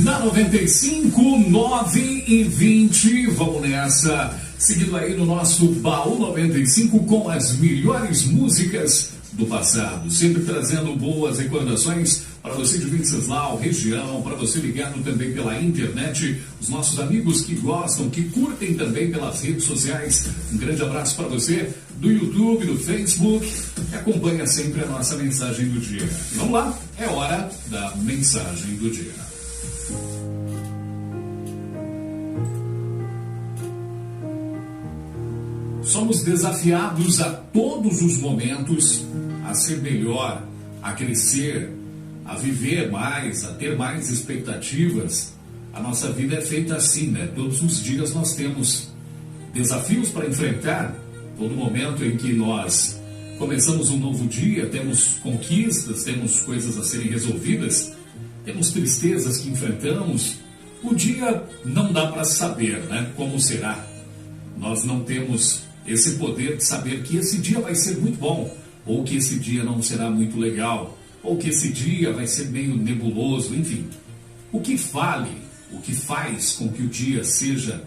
Na 95, 9 e 20, vamos nessa. Seguindo aí no nosso Baú 95 com as melhores músicas do passado. Sempre trazendo boas recordações para você de Venceslau, região, para você ligado também pela internet, os nossos amigos que gostam, que curtem também pelas redes sociais. Um grande abraço para você do YouTube, do Facebook, que acompanha sempre a nossa mensagem do dia. Vamos lá, é hora da mensagem do dia. Somos desafiados a todos os momentos a ser melhor, a crescer, a viver mais, a ter mais expectativas. A nossa vida é feita assim, né? Todos os dias nós temos desafios para enfrentar. Todo momento em que nós começamos um novo dia, temos conquistas, temos coisas a serem resolvidas, temos tristezas que enfrentamos. O dia não dá para saber, né? Como será. Nós não temos esse poder de saber que esse dia vai ser muito bom, ou que esse dia não será muito legal, ou que esse dia vai ser meio nebuloso, enfim. O que vale, o que faz com que o dia seja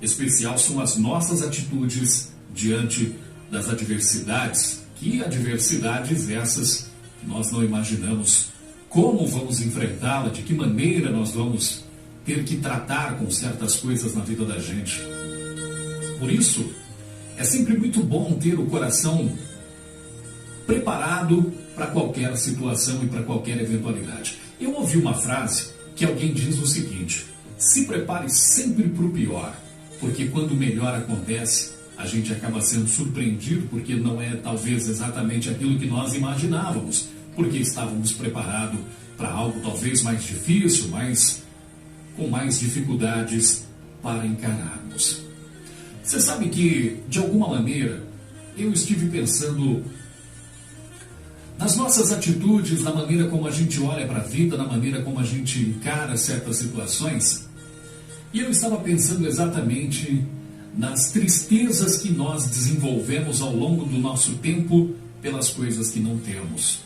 especial são as nossas atitudes diante das adversidades. Que adversidades essas que nós não imaginamos como vamos enfrentá-la, de que maneira nós vamos ter que tratar com certas coisas na vida da gente. Por isso, é sempre muito bom ter o coração preparado para qualquer situação e para qualquer eventualidade. Eu ouvi uma frase que alguém diz o seguinte: se prepare sempre para o pior, porque quando o melhor acontece, a gente acaba sendo surpreendido, porque não é talvez exatamente aquilo que nós imaginávamos, porque estávamos preparados para algo talvez mais difícil, com mais dificuldades para encararmos. Você sabe que, de alguma maneira, eu estive pensando nas nossas atitudes, na maneira como a gente olha para a vida, na maneira como a gente encara certas situações. E eu estava pensando exatamente nas tristezas que nós desenvolvemos ao longo do nosso tempo pelas coisas que não temos.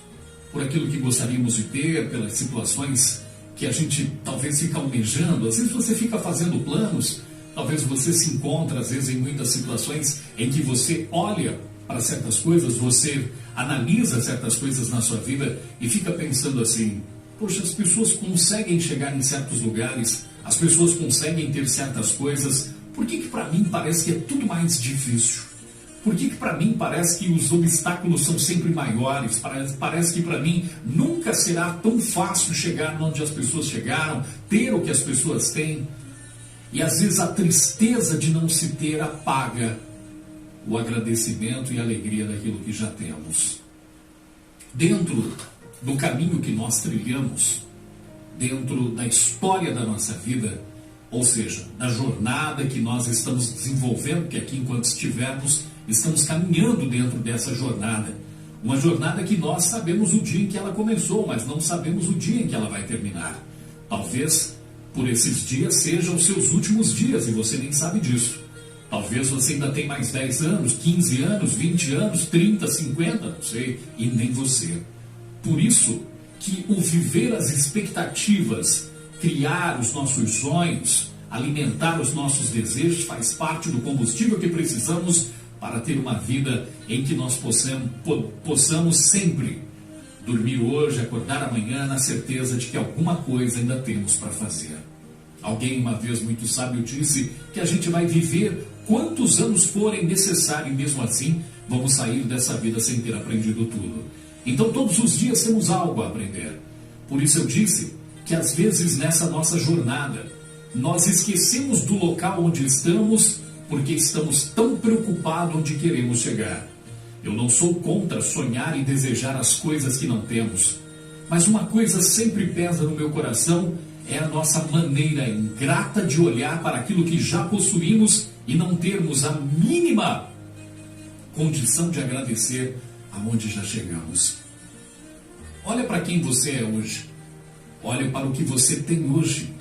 Por aquilo que gostaríamos de ter, pelas situações que a gente talvez fica almejando. Às vezes você fica fazendo planos. Talvez você se encontre, às vezes, em muitas situações em que você olha para certas coisas, você analisa certas coisas na sua vida e fica pensando assim: poxa, as pessoas conseguem chegar em certos lugares, as pessoas conseguem ter certas coisas, por que para mim parece que é tudo mais difícil? Por que para mim parece que os obstáculos são sempre maiores? Parece que para mim nunca será tão fácil chegar onde as pessoas chegaram, ter o que as pessoas têm. E às vezes a tristeza de não se ter apaga o agradecimento e a alegria daquilo que já temos. Dentro do caminho que nós trilhamos, dentro da história da nossa vida, ou seja, da jornada que nós estamos desenvolvendo, que aqui enquanto estivermos, estamos caminhando dentro dessa jornada. Uma jornada que nós sabemos o dia em que ela começou, mas não sabemos o dia em que ela vai terminar. Talvez por esses dias sejam os seus últimos dias e você nem sabe disso. Talvez você ainda tenha mais 10 anos, 15 anos, 20 anos, 30, 50, não sei, e nem você. Por isso que o viver as expectativas, criar os nossos sonhos, alimentar os nossos desejos faz parte do combustível que precisamos para ter uma vida em que nós possamos sempre dormir hoje, acordar amanhã na certeza de que alguma coisa ainda temos para fazer. Alguém uma vez muito sábio disse que a gente vai viver quantos anos forem necessários e mesmo assim vamos sair dessa vida sem ter aprendido tudo. Então todos os dias temos algo a aprender. Por isso eu disse que às vezes nessa nossa jornada nós esquecemos do local onde estamos porque estamos tão preocupados onde queremos chegar. Eu não sou contra sonhar e desejar as coisas que não temos, mas uma coisa sempre pesa no meu coração, é a nossa maneira ingrata de olhar para aquilo que já possuímos e não termos a mínima condição de agradecer aonde já chegamos. Olha para quem você é hoje, olha para o que você tem hoje.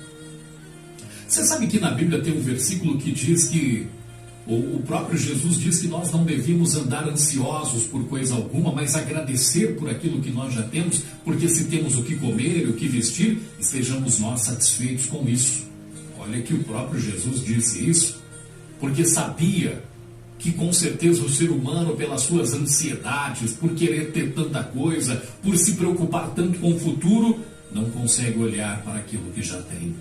Você sabe que na Bíblia tem um versículo que diz que O próprio Jesus diz que nós não devíamos andar ansiosos por coisa alguma, mas agradecer por aquilo que nós já temos, porque se temos o que comer e o que vestir, estejamos nós satisfeitos com isso. Olha que o próprio Jesus disse isso, porque sabia que com certeza o ser humano, pelas suas ansiedades, por querer ter tanta coisa, por se preocupar tanto com o futuro, não consegue olhar para aquilo que já tem.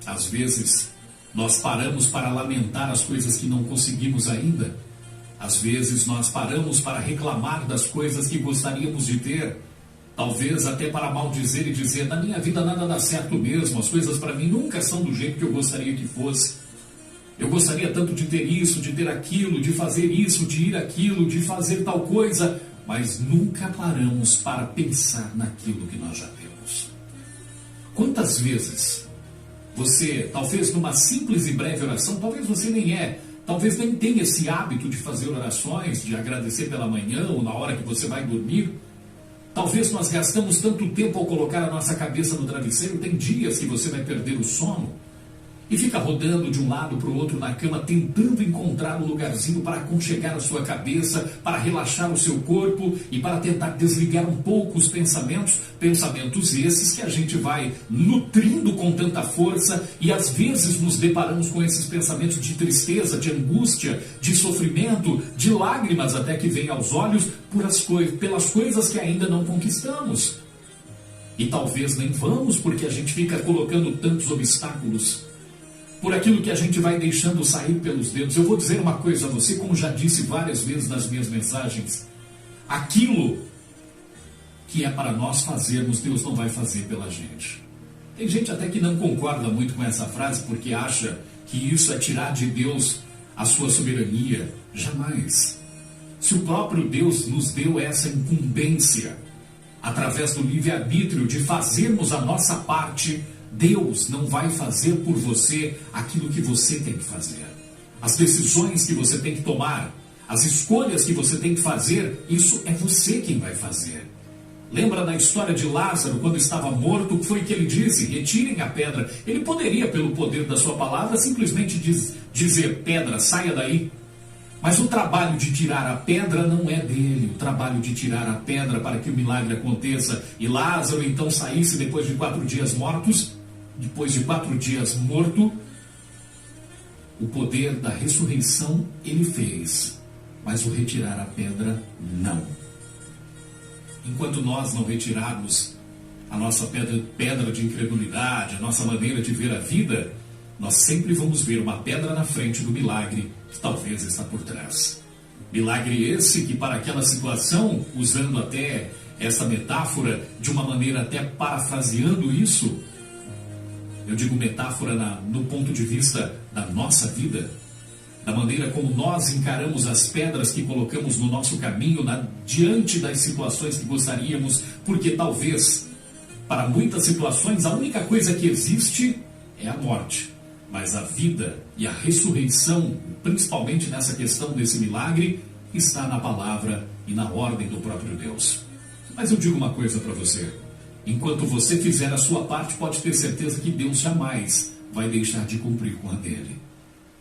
Às vezes, nós paramos para lamentar as coisas que não conseguimos ainda. Às vezes, nós paramos para reclamar das coisas que gostaríamos de ter. Talvez até para maldizer e dizer, na minha vida nada dá certo mesmo, as coisas para mim nunca são do jeito que eu gostaria que fosse. Eu gostaria tanto de ter isso, de ter aquilo, de fazer isso, de ir aquilo, de fazer tal coisa, mas nunca paramos para pensar naquilo que nós já temos. Quantas vezes você, talvez numa simples e breve oração, talvez você talvez nem tenha esse hábito de fazer orações, de agradecer pela manhã ou na hora que você vai dormir. Talvez nós gastamos tanto tempo ao colocar a nossa cabeça no travesseiro, tem dias que você vai perder o sono e fica rodando de um lado para o outro na cama, tentando encontrar um lugarzinho para aconchegar a sua cabeça, para relaxar o seu corpo e para tentar desligar um pouco os pensamentos esses que a gente vai nutrindo com tanta força e às vezes nos deparamos com esses pensamentos de tristeza, de angústia, de sofrimento, de lágrimas até que vêm aos olhos pelas coisas que ainda não conquistamos. E talvez nem vamos porque a gente fica colocando tantos obstáculos, por aquilo que a gente vai deixando sair pelos dedos. Eu vou dizer uma coisa a você, como já disse várias vezes nas minhas mensagens, aquilo que é para nós fazermos, Deus não vai fazer pela gente. Tem gente até que não concorda muito com essa frase, porque acha que isso é tirar de Deus a sua soberania. Jamais. Se o próprio Deus nos deu essa incumbência, através do livre-arbítrio, de fazermos a nossa parte, Deus não vai fazer por você aquilo que você tem que fazer. As decisões que você tem que tomar, as escolhas que você tem que fazer, isso é você quem vai fazer. Lembra da história de Lázaro, quando estava morto, o que foi que ele disse? Retirem a pedra. Ele poderia, pelo poder da sua palavra, simplesmente dizer, pedra, saia daí. Mas o trabalho de tirar a pedra não é dele. O trabalho de tirar a pedra para que o milagre aconteça e Lázaro então saísse depois de 4 dias mortos, depois de 4 dias morto, o poder da ressurreição ele fez, mas o retirar a pedra, não. Enquanto nós não retirarmos a nossa pedra de incredulidade, a nossa maneira de ver a vida, nós sempre vamos ver uma pedra na frente do milagre que talvez está por trás. Milagre esse que para aquela situação, usando até essa metáfora de uma maneira até parafraseando isso, eu digo metáfora no ponto de vista da nossa vida, da maneira como nós encaramos as pedras que colocamos no nosso caminho, diante das situações que gostaríamos, porque talvez, para muitas situações, a única coisa que existe é a morte. Mas a vida e a ressurreição, principalmente nessa questão desse milagre, está na palavra e na ordem do próprio Deus. Mas eu digo uma coisa para você. Enquanto você fizer a sua parte, pode ter certeza que Deus jamais vai deixar de cumprir com a dele.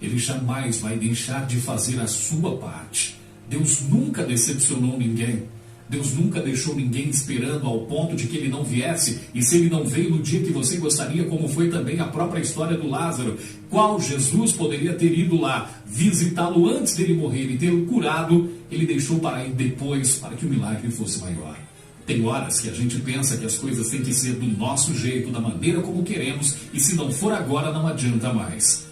Ele jamais vai deixar de fazer a sua parte. Deus nunca decepcionou ninguém. Deus nunca deixou ninguém esperando ao ponto de que ele não viesse. E se ele não veio no dia que você gostaria, como foi também a própria história do Lázaro, qual Jesus poderia ter ido lá visitá-lo antes dele morrer e tê-lo curado, ele deixou para ir depois, para que o milagre fosse maior. Tem horas que a gente pensa que as coisas têm que ser do nosso jeito, da maneira como queremos, e se não for agora, não adianta mais.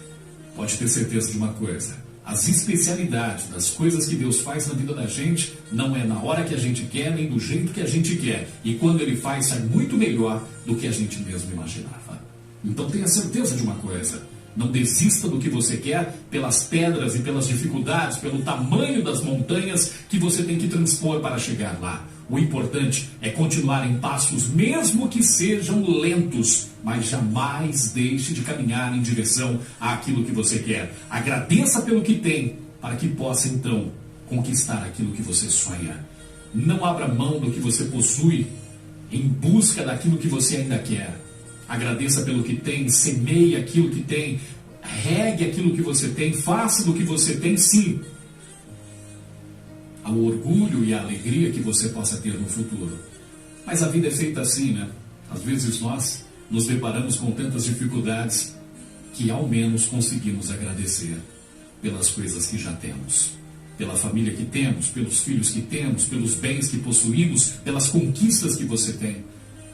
Pode ter certeza de uma coisa: as especialidades das coisas que Deus faz na vida da gente não é na hora que a gente quer, nem do jeito que a gente quer. E quando Ele faz, sai muito melhor do que a gente mesmo imaginava. Então tenha certeza de uma coisa: não desista do que você quer pelas pedras e pelas dificuldades, pelo tamanho das montanhas que você tem que transpor para chegar lá. O importante é continuar em passos, mesmo que sejam lentos, mas jamais deixe de caminhar em direção àquilo que você quer. Agradeça pelo que tem, para que possa então conquistar aquilo que você sonha. Não abra mão do que você possui em busca daquilo que você ainda quer. Agradeça pelo que tem, semeie aquilo que tem, Regue aquilo que você tem, faça do que você tem, sim, ao orgulho e à alegria que você possa ter no futuro. Mas a vida é feita assim, né? Às vezes nós nos deparamos com tantas dificuldades que ao menos conseguimos agradecer pelas coisas que já temos, pela família que temos, pelos filhos que temos, pelos bens que possuímos, pelas conquistas que você tem.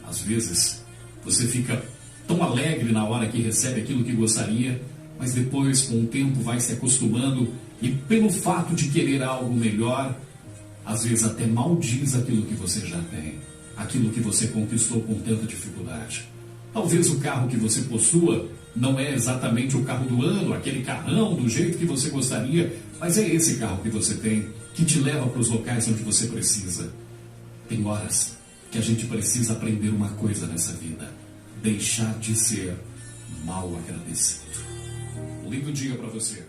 Às vezes você fica tão alegre na hora que recebe aquilo que gostaria, mas depois, com o tempo, vai se acostumando e, pelo fato de querer algo melhor, às vezes até maldiz aquilo que você já tem, aquilo que você conquistou com tanta dificuldade. Talvez o carro que você possua não é exatamente o carro do ano, aquele carrão do jeito que você gostaria, mas é esse carro que você tem, que te leva para os locais onde você precisa. Tem horas que a gente precisa aprender uma coisa nessa vida: deixar de ser mal agradecido. Um lindo dia para você.